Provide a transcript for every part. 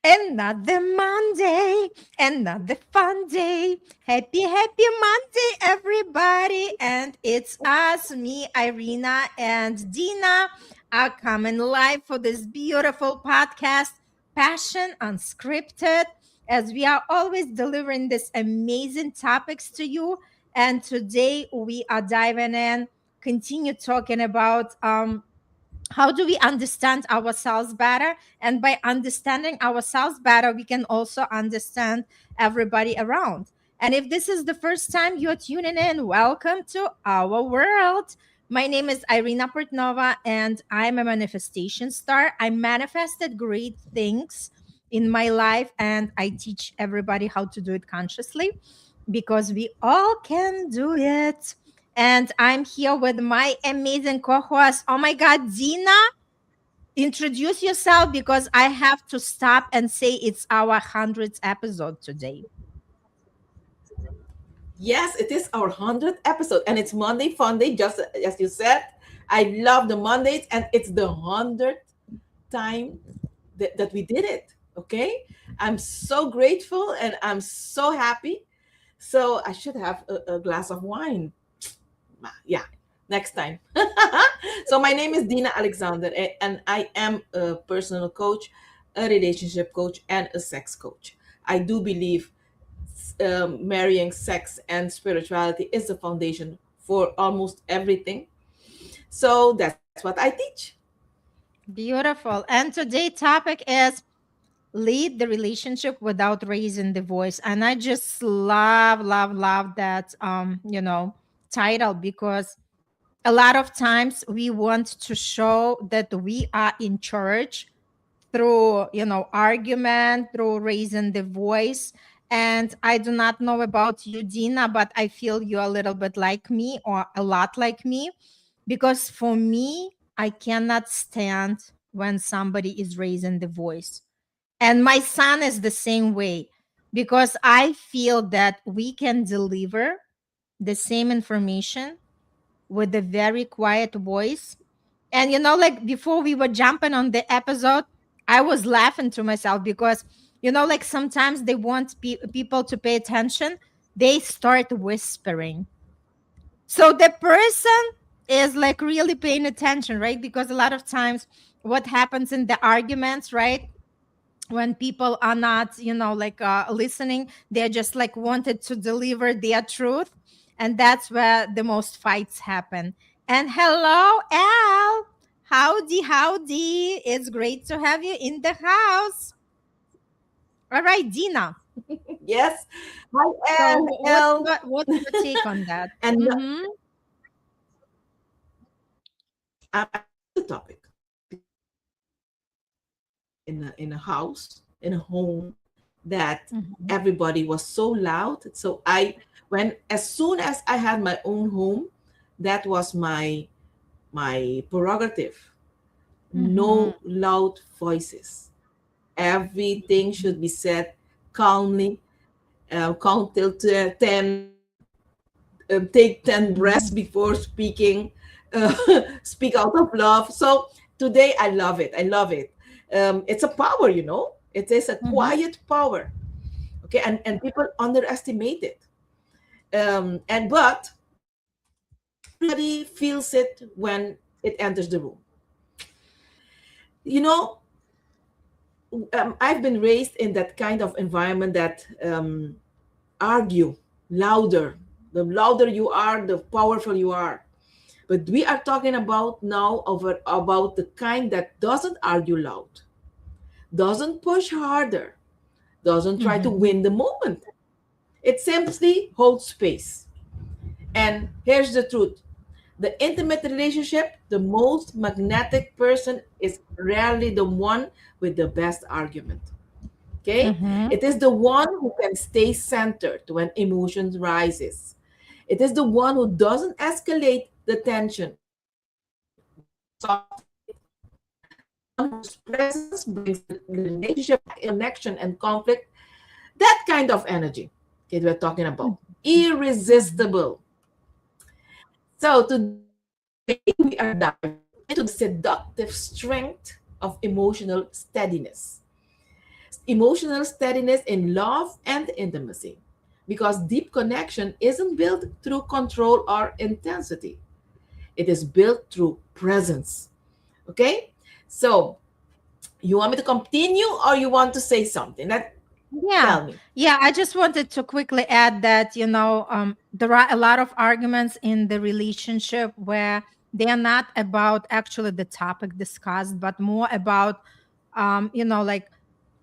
Another Monday, another fun day. Happy, happy Monday, everybody. And it's us, me, Irina, and Dina are coming live for this beautiful podcast, Passion Unscripted, as we are always delivering these amazing topics to you. And today we are diving in, continue talking about how do we understand ourselves better, and by understanding ourselves better we can also understand everybody around. And if this is the first time you're tuning in, welcome to our world. My name is Irina Portnova, and I'm a manifestation star. I manifested great things in my life, and I teach everybody how to do it consciously because we all can do it. And I'm here with my amazing co-host. Oh my God, Dina, introduce yourself because I have to stop and say it's our 100th episode today. Yes, it is our 100th episode, and it's Monday Fun Day, just as you said. I love the Mondays, and it's the 100th time that we did it. Okay, I'm so grateful and I'm so happy. So I should have a glass of wine. Yeah, next time. So my name is Dina Alexander, and I am a personal coach, a relationship coach, and a sex coach. I do believe marrying sex and spirituality is the foundation for almost everything. So that's what I teach. Beautiful. And today's topic is lead the relationship without raising the voice. And I just love that title because a lot of times we want to show that we are in charge through argument, through raising the voice. And I do not know about you, Dina, but I feel you're a little bit like me or a lot like me, because for me I cannot stand when somebody is raising the voice. And my son is the same way, because I feel that we can deliver the same information with a very quiet voice. And like before we were jumping on the episode, I was laughing to myself because like sometimes they want people to pay attention. They start whispering. So the person is like really paying attention, right? Because a lot of times what happens in the arguments, right? When people are not like listening, they're just like wanted to deliver their truth, and that's where the most fights happen. And hello, Al. Howdy, it's great to have you in the house. All right, Dina. Yes. Hi, So Elle. what's your take on that? And Mm-hmm. I love the topic because in a house, in a home, that Mm-hmm. everybody was so loud. So when as soon as I had my own home, that was my prerogative. Mm-hmm. No loud voices. Everything should be said calmly. Count till 10. Take 10 breaths before speaking. uh, Speak out of love. So today I love it. I love it. It's a power, it is a Mm-hmm. quiet power. Okay, and people underestimate it. And but everybody feels it when it enters the room. you know I've been raised in that kind of environment that argue louder. The louder you are, the powerful you are. But we are talking about now about the kind that doesn't argue loud, doesn't push harder, doesn't try to Mm-hmm. win the moment. It simply holds space. And here's the truth: the intimate relationship, the most magnetic person is rarely the one with the best argument. Okay? Mm-hmm. It is the one who can stay centered when emotions rises. It is the one who doesn't escalate the tension, but soften it. The one whose presence brings the relationship back in connection and conflict. That kind of energy, okay, we're talking about. Irresistible. So today we are diving into the seductive strength of emotional steadiness. emotional steadiness in love and intimacy. Because deep connection isn't built through control or intensity, it is built through presence. Okay? So, you want me to continue or you want to say something? Yeah. Tell me. Yeah. I just wanted to quickly add that, there are a lot of arguments in the relationship where they are not about actually the topic discussed, but more about, like,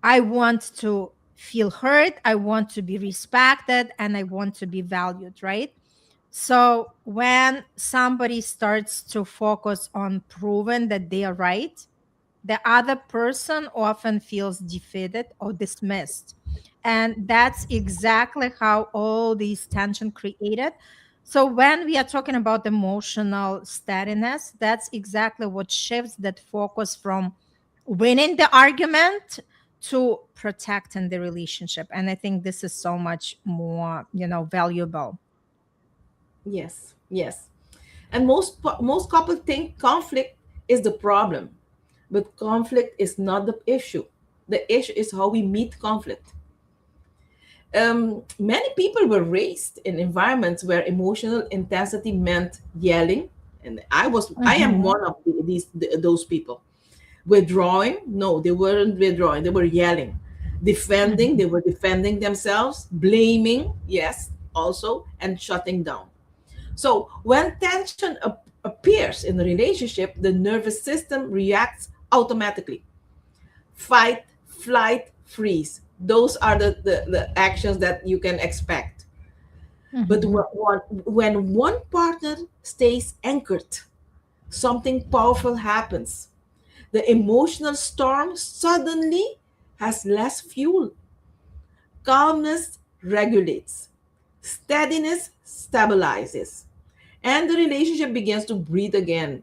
I want to feel heard, I want to be respected, and I want to be valued, right? So when somebody starts to focus on proving that they are right, the other person often feels defeated or dismissed. And that's exactly how all these tension created. So when we are talking about emotional steadiness, that's exactly what shifts that focus from winning the argument to protecting the relationship. And I think this is so much more, valuable. Yes, yes. And most couples think conflict is the problem, but conflict is not the issue. The issue is how we meet conflict. Many people were raised in environments where emotional intensity meant yelling, and I am Mhm. one of those people. Withdrawing? No, they weren't withdrawing. They were yelling. Defending? They Mhm. were defending themselves. Blaming? Yes, also, and shutting down. So when tension appears in a relationship, the nervous system reacts automatically. Fight, flight, freeze. Those are the actions that you can expect. But Mhm. when one partner stays anchored, something powerful happens. The emotional storm suddenly has less fuel. Calmness regulates, steadiness stabilizes, and the relationship begins to breathe again.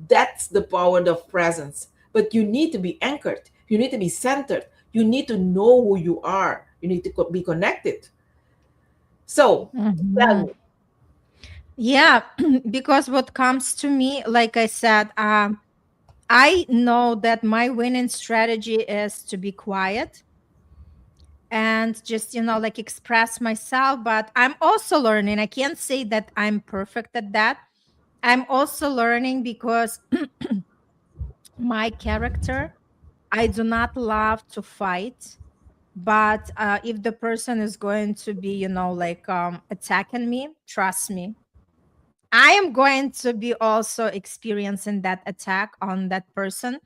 That's the power of presence. But you need to be anchored, you need to be centered, you need to know who you are, you need to be connected. So, tell Mhm. me. Yeah, because what comes to me, like I said, I know that my winning strategy is to be quiet and just, like express myself. But I'm also learning. I can't say that I'm perfect at that. I'm also learning because my character, I do not love to fight. But if the person is going to be, like attacking me, trust me, I am going to be also experiencing that attack on that person.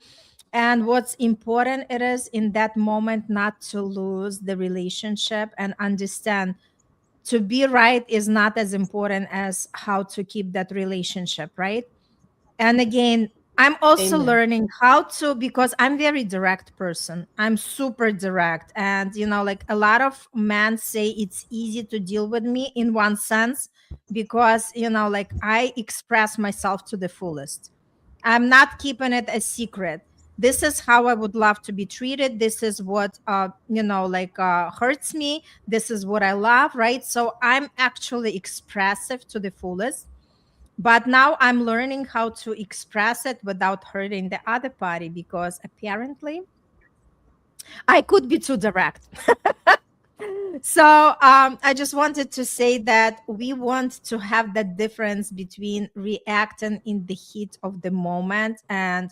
And what's important it is in that moment not to lose the relationship and understand to be right is not as important as how to keep that relationship, right? And again, I'm also Amen. learning how to, because I'm very direct person. I'm super direct. And like a lot of men say it's easy to deal with me in one sense because like I express myself to the fullest. I'm not keeping it a secret. This is how I would love to be treated. This is what like hurts me. This is what I love, right? So I'm actually expressive to the fullest, but now I'm learning how to express it without hurting the other party because apparently I could be too direct. So I just wanted to say that we want to have that difference between reacting in the heat of the moment and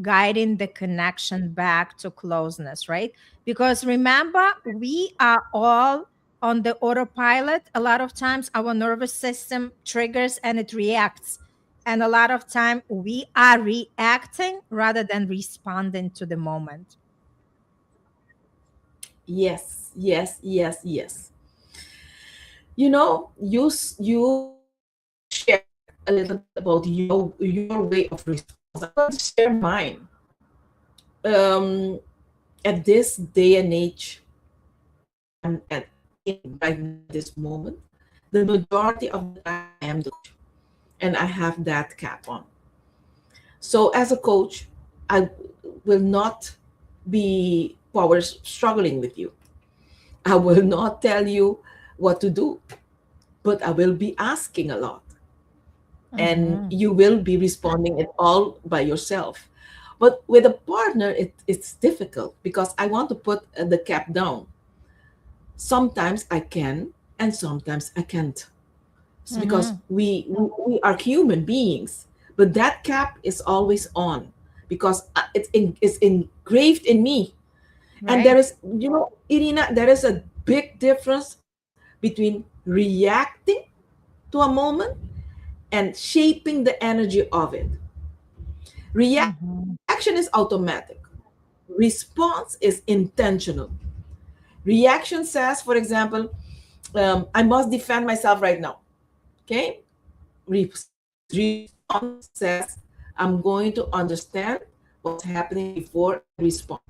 guiding the connection back to closeness, right? Because remember, we are all on the autopilot. A lot of times our nervous system triggers and it reacts. And a lot of time we are reacting rather than responding to the moment. Yes, yes, yes, yes. You shared a little bit about your way of response. I'm going to share mine. Um, at this day and age that in right now at this moment, the majority of the time I am the coach, and I have that cap on. So as a coach, I will not be power struggling with you. I will not tell you what to do, but I will be asking a lot, and Mhm. you will be responding it all by yourself. But with a partner, it's difficult because I want to put the cap down. Sometimes I can, and sometimes I can't. It's because Mm-hmm. we are human beings, but that cap is always on because it's engraved in me. And there Right. is, Irina, there is a big difference between reacting to a moment and shaping the energy of it. Reaction is Mm-hmm. automatic, response is intentional. Reaction says, for example, I must defend myself right now. Okay? Response says, I'm going to understand what's happening before I respond.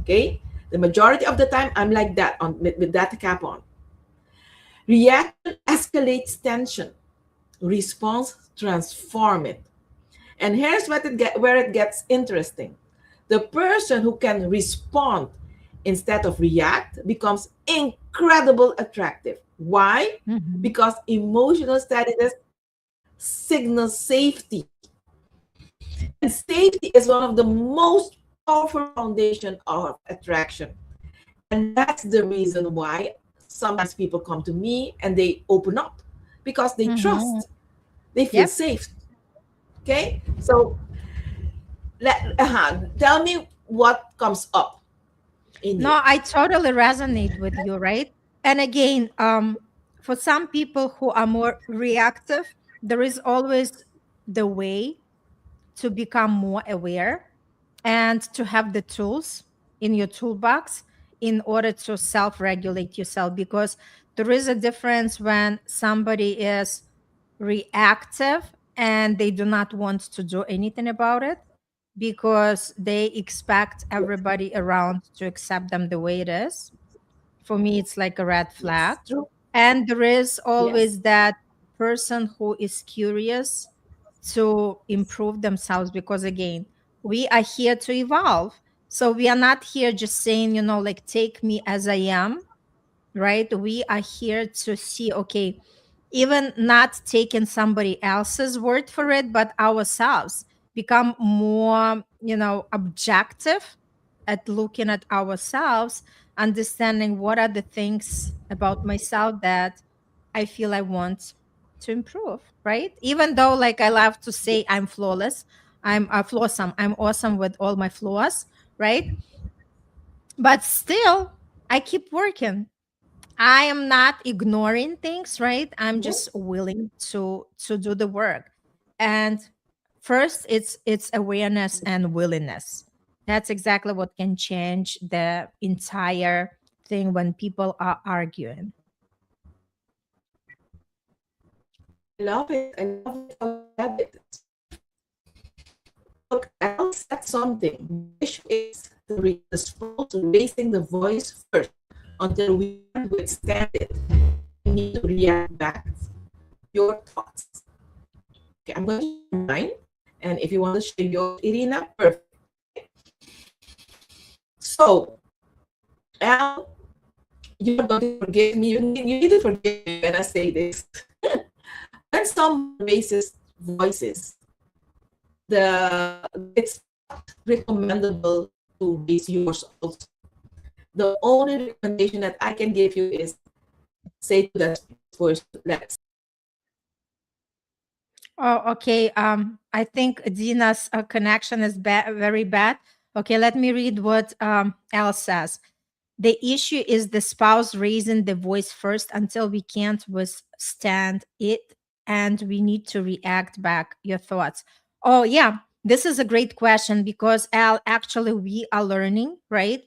Okay? The majority of the time, I'm like that with that cap on. Reaction escalates tension. Response transform it. And here's where it gets interesting. The person who can respond instead of react becomes incredible attractive. Why? Mm-hmm. Because emotional steadiness signals safety. And safety is one of the most powerful foundation of attraction. And that's the reason why sometimes people come to me and they open up because they Mm-hmm. trust, they feel Yep. safe. Okay? So tell me what comes up in you. No, I totally resonate with you, right? And again, for some people who are more reactive, there is always the way to become more aware and to have the tools in your toolbox in order to self regulate yourself, because there is a difference when somebody is reactive and they do not want to do anything about it because they expect Yes, everybody around to accept them the way it is. For me, it's like a red flag. yes, true. And there is Yes, always that person who is curious to improve themselves, because again, we are here to evolve. So we are not here just saying, like, take me as I am, right? We are here to see, okay, even not taking somebody else's word for it, but ourselves become more, objective at looking at ourselves, understanding what are the things about myself that I feel I want to improve, right? Even though, like, I love to say I'm flawless, I'm flawsome, I'm awesome with all my flaws, right? But still, I keep working. I am not ignoring things, right? I'm just yes. willing to do the work. And first, it's awareness and willingness. That's exactly what can change the entire thing when people are arguing. I love it. I love it how you said it. So look, Al said something. The issue is the response raising the voice first until we can't withstand it. We need to react back with your thoughts. Okay, I'm going to share mine. And if you want to share yours, Irina, perfect. Okay. So, Al, you're going to forgive me. You need to forgive me when I say this. When someone raises voices, it's not recommendable to raise yours also. The only recommendation that I can give you is say to that voice, let's. Oh, okay. I think Dina's connection is very bad. Okay, let me read what Elle says. The issue is the spouse raising the voice first until we can't withstand it, and we need to react back. Your thoughts? Oh, yeah. This is a great question because, Al, actually, we are learning, right?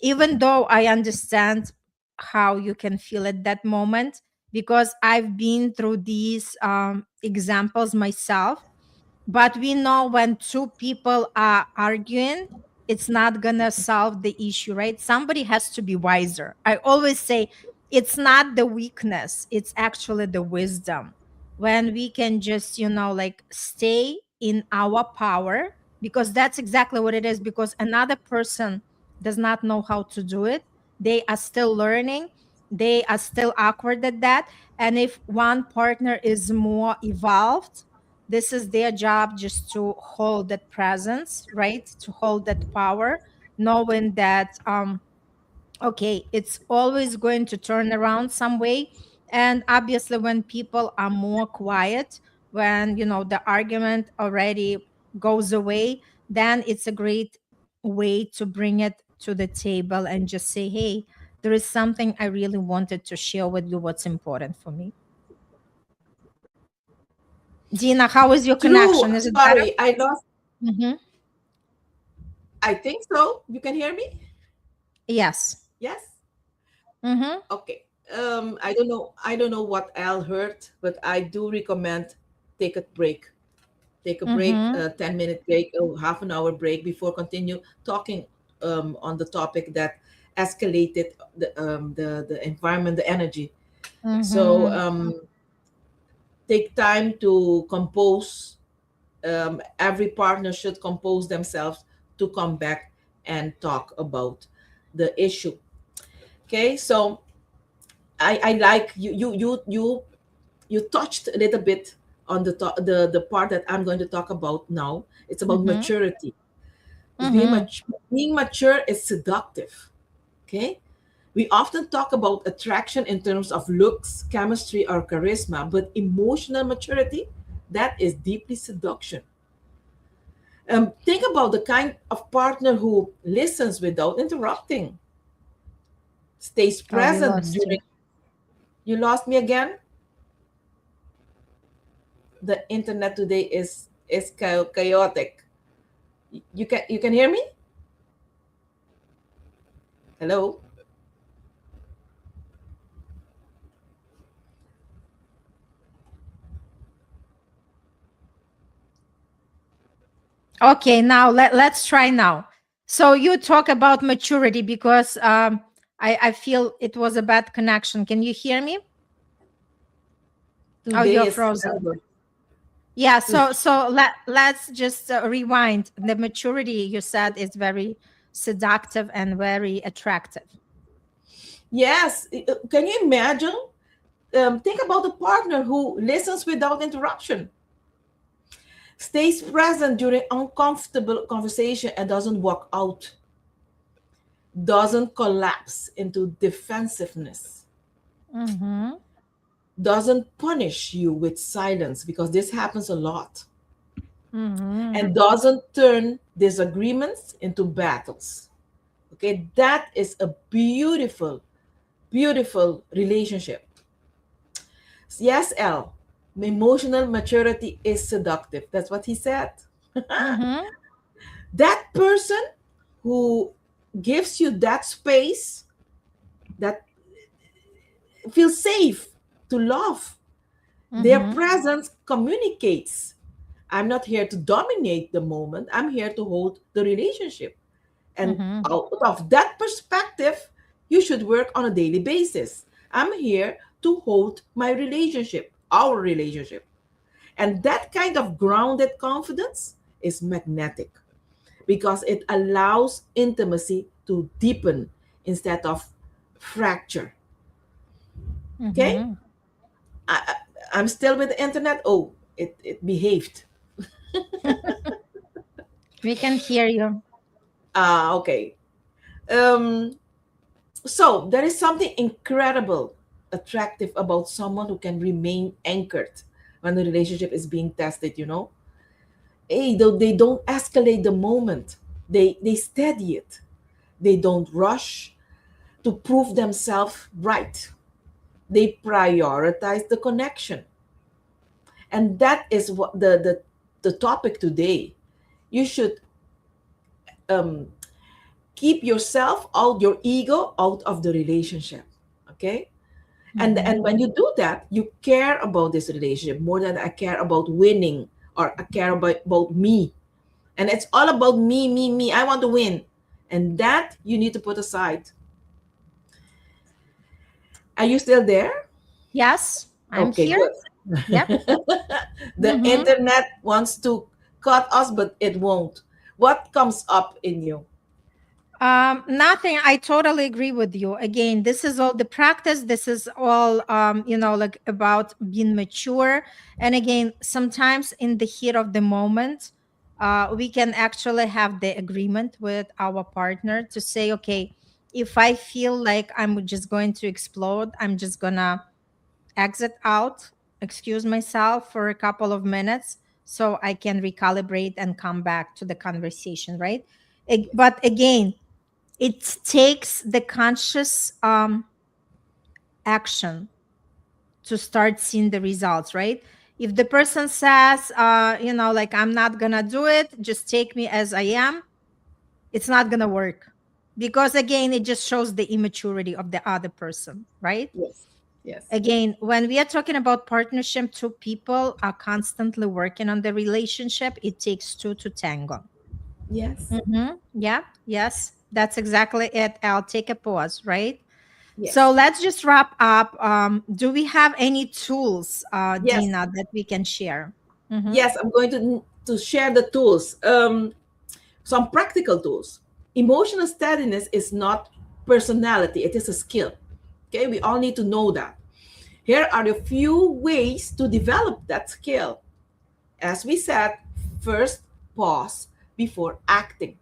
Even though I understand how you can feel at that moment, because I've been through these examples myself. But we know when two people are arguing, it's not gonna solve the issue, right? Somebody has to be wiser. I always say it's not the weakness, it's actually the wisdom. When we can just, like, stay in our power, because that's exactly what it is, because another person does not know how to do it. They are still learning, they are still awkward at that. And if one partner is more evolved, this is their job, just to hold that presence, right? To hold that power, knowing that okay, it's always going to turn around some way. And obviously when people are more quiet, when the argument already goes away, then it's a great way to bring it to the table and just say, hey, there is something I really wanted to share with you, what's important for me. Dina, how is your True. connection? Is it better? Sorry, I lost. Mm-hmm. I think so. You can hear me? Yes. Yes. Mm-hmm. Okay. I don't know. I don't know what Al heard, but I do recommend take a break. Take a break, Mm-hmm. a 10-minute break, a half an hour break before continue talking on the topic that escalated the environment, the energy. So Mm-hmm. take time to compose. Every partner should compose themselves to come back and talk about the issue. Okay, so I like you touched a little bit on the part that I'm going to talk about now. It's about Mm-hmm. maturity. Because Mm-hmm. being mature is seductive. Okay, we often talk about attraction in terms of looks, chemistry, or charisma, but emotional maturity, that is deeply seduction. Think about the kind of partner who listens without interrupting, stays Oh, we present lost you. during. You lost me again. The internet today is chaotic. You can hear me? Hello. Okay, now let's try now. So you talk about maturity because I feel it was a bad connection. Can you hear me? Oh, Today you're is frozen. Yeah, so let's just rewind. The maturity you said is very seductive and very attractive. yes. Can you imagine? Think about a partner who listens without interruption, stays present during uncomfortable conversation and doesn't walk out, doesn't collapse into defensiveness, Mm-hmm. doesn't punish you with silence because this happens a lot, Mm-hmm. and doesn't turn disagreements into battles. Okay, that is a beautiful, beautiful relationship. Yes, L. Emotional maturity is seductive. That's what he said. Mm-hmm. That person who gives you that space, that feels safe to love, their Mm-hmm. presence communicates. I'm not here to dominate the moment, I'm here to hold the relationship. And Mm-hmm. out of that perspective, you should work on a daily basis. I'm here to hold my relationship, our relationship. And that kind of grounded confidence is magnetic because it allows intimacy to deepen instead of fracture. Okay? Mm-hmm. I, I'm still with the internet. Oh, it behaved. We can hear you. Okay. Um, so there is something incredible, attractive about someone who can remain anchored when the relationship is being tested. Hey, though they don't escalate the moment. They steady it. They don't rush to prove themselves right. They prioritize the connection. And that is what the topic today. You should um, keep yourself out, your ego out of the relationship. Okay? And Mm-hmm. when you do that, you care about this relationship more than I care about winning, or I care about me. And it's all about me, me, me. I want to win. And that you need to put aside. Are you still there? Yes, I'm Okay, here. good. Yep. The Mm-hmm. internet wants to cut us, but it won't. What comes up in you? Nothing. I totally agree with you. Again, this is all the practice. This is all, like about being mature. And again, sometimes in the heat of the moment, we can actually have the agreement with our partner to say, okay, if I feel like I'm just going to explode, I'm just gonna exit out, excuse myself for a couple of minutes so I can recalibrate and come back to the conversation, right? But again, it takes the conscious action to start seeing the results, right? If the person says, like, I'm not gonna do it, just take me as I am, it's not gonna work. Because again, it just shows the immaturity of the other person, right? Yes. Yes. Again, when we are talking about partnership, two people are constantly working on the relationship. It takes two to tango. Yes. Yeah, yes, that's exactly it. I'll take a pause, right? So Yes. let's just wrap up. Do we have any tools, Yes. Dina, that we can share? Mm-hmm. Yes. I'm going to share the tools. Some practical tools. Emotional steadiness is not personality; it is a skill. Okay, we all need to know that. Here are a few ways to develop that skill. As we said, first, pause before acting.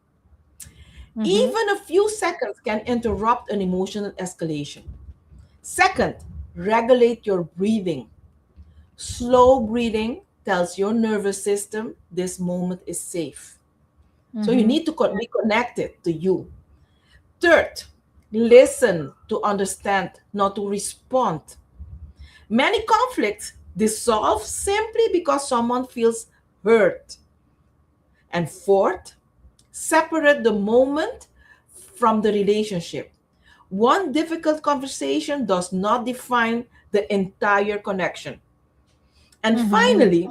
Mm-hmm. Even a few seconds can interrupt an emotional escalation. Second, regulate your breathing. Slow breathing tells your nervous system this moment is safe. So you Mm-hmm. need to be connected to you. Third, listen to understand, not to respond. Many conflicts dissolve simply because someone feels hurt. And fourth, separate the moment from the relationship. One difficult conversation does not define the entire connection. And Mm-hmm. finally,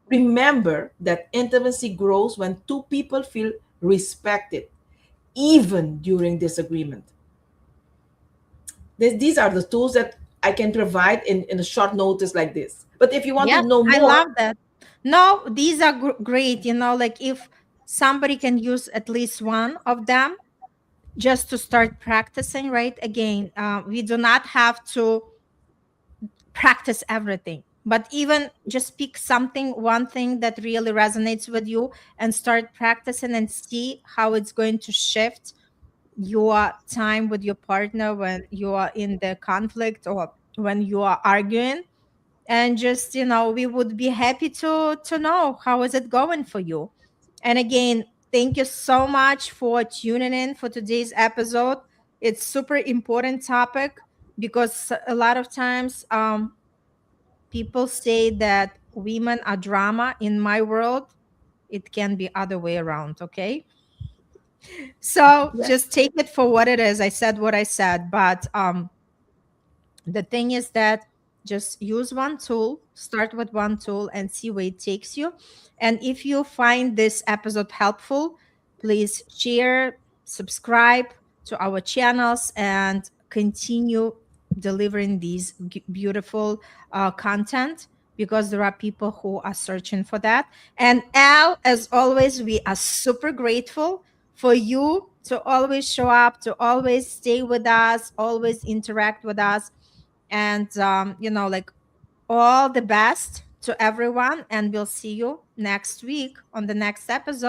remember that intimacy grows when two people feel respected, even during disagreement. These are the tools that I can provide in a short notice like this. But if you want to Yes, know I more, love that. No, these are great. Like if somebody can use at least one of them just to start practicing, right? Again, we do not have to practice everything, but even just pick something, one thing that really resonates with you, and start practicing and see how it's going to shift your time with your partner when you are in the conflict or when you are arguing. And just, we would be happy to know how is it going for you. And again, thank you so much for tuning in for today's episode. It's super important topic because a lot of times people say that women are drama. In my world, it can be other way around, okay? So yes, just take it for what it is. I said what I said, but the thing is that just use one tool, start with one tool and see where it takes you. And if you find this episode helpful, please share, subscribe to our channels, and continue delivering these beautiful content, because there are people who are searching for that. And Al, as always, we are super grateful for you to always show up, to always stay with us, always interact with us. And like, all the best to everyone, and we'll see you next week on the next episode.